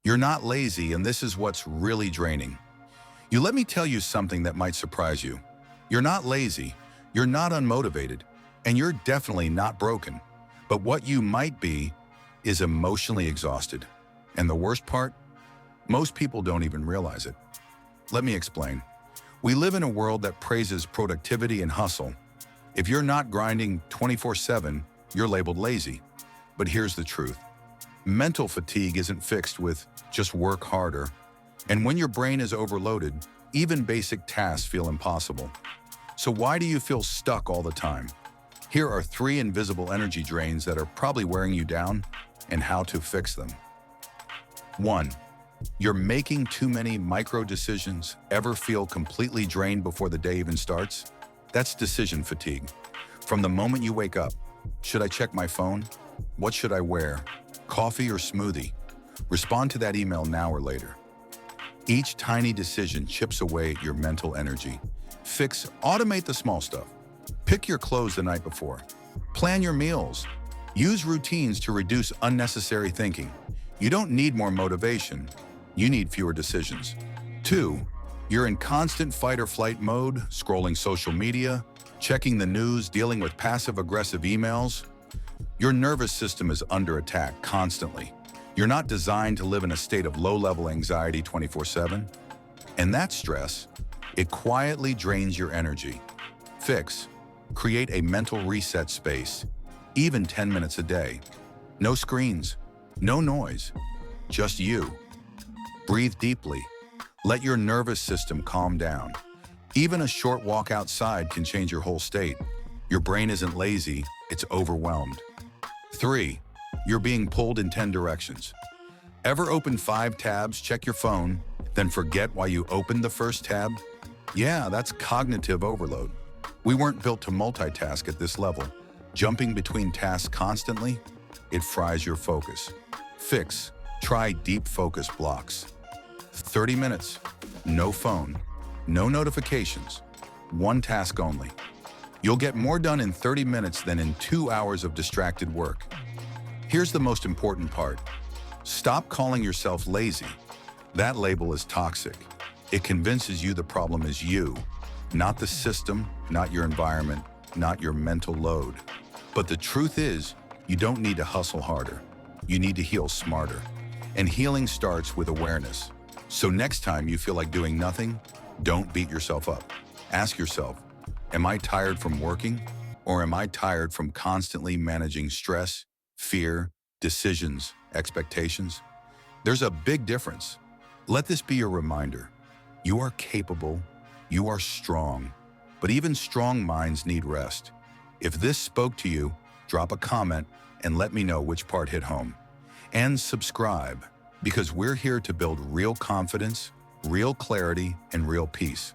You're not lazy, and this is what's really draining. Let me tell you something that might surprise you. You're not lazy, you're not unmotivated, and you're definitely not broken. But what you might be is emotionally exhausted. And the worst part? Most people don't even realize it. Let me explain. We live in a world that praises productivity and hustle. If you're not grinding 24/7, you're labeled lazy. But here's the truth. Mental fatigue isn't fixed with just work harder. And when your brain is overloaded, even basic tasks feel impossible. So why do you feel stuck all the time? Here are 3 invisible energy drains that are probably wearing you down and how to fix them. 1. You're making too many micro decisions. Ever feel completely drained before the day even starts? That's decision fatigue. From the moment you wake up, should I check my phone? What should I wear? Coffee or smoothie? Respond to that email now or later. Each tiny decision chips away at your mental energy. Automate the small stuff. Pick your clothes the night before. Plan your meals. Use routines to reduce unnecessary thinking. You don't need more motivation. You need fewer decisions. 2. You're in constant fight or flight mode, scrolling social media, checking the news, dealing with passive-aggressive emails. Your nervous system is under attack constantly. You're not designed to live in a state of low-level anxiety 24/7. And that stress, it quietly drains your energy. Create a mental reset space, even 10 minutes a day. No screens, no noise, just you. Breathe deeply. Let your nervous system calm down. Even a short walk outside can change your whole state. Your brain isn't lazy, it's overwhelmed. 3. You're being pulled in 10 directions. Ever open 5 tabs, check your phone, then forget why you opened the first tab? Yeah, that's cognitive overload. We weren't built to multitask at this level. Jumping between tasks constantly, it fries your focus. Try deep focus blocks. 30 minutes, no phone, no notifications, 1 task only. You'll get more done in 30 minutes than in 2 hours of distracted work. Here's the most important part. Stop calling yourself lazy. That label is toxic. It convinces you the problem is you, not the system, not your environment, not your mental load. But the truth is, you don't need to hustle harder. You need to heal smarter. And healing starts with awareness. So next time you feel like doing nothing, don't beat yourself up. Ask yourself, am I tired from working? Or am I tired from constantly managing stress, fear, decisions, expectations? There's a big difference. Let this be your reminder. You are capable, you are strong, but even strong minds need rest. If this spoke to you, drop a comment and let me know which part hit home. And subscribe, because we're here to build real confidence, real clarity, and real peace.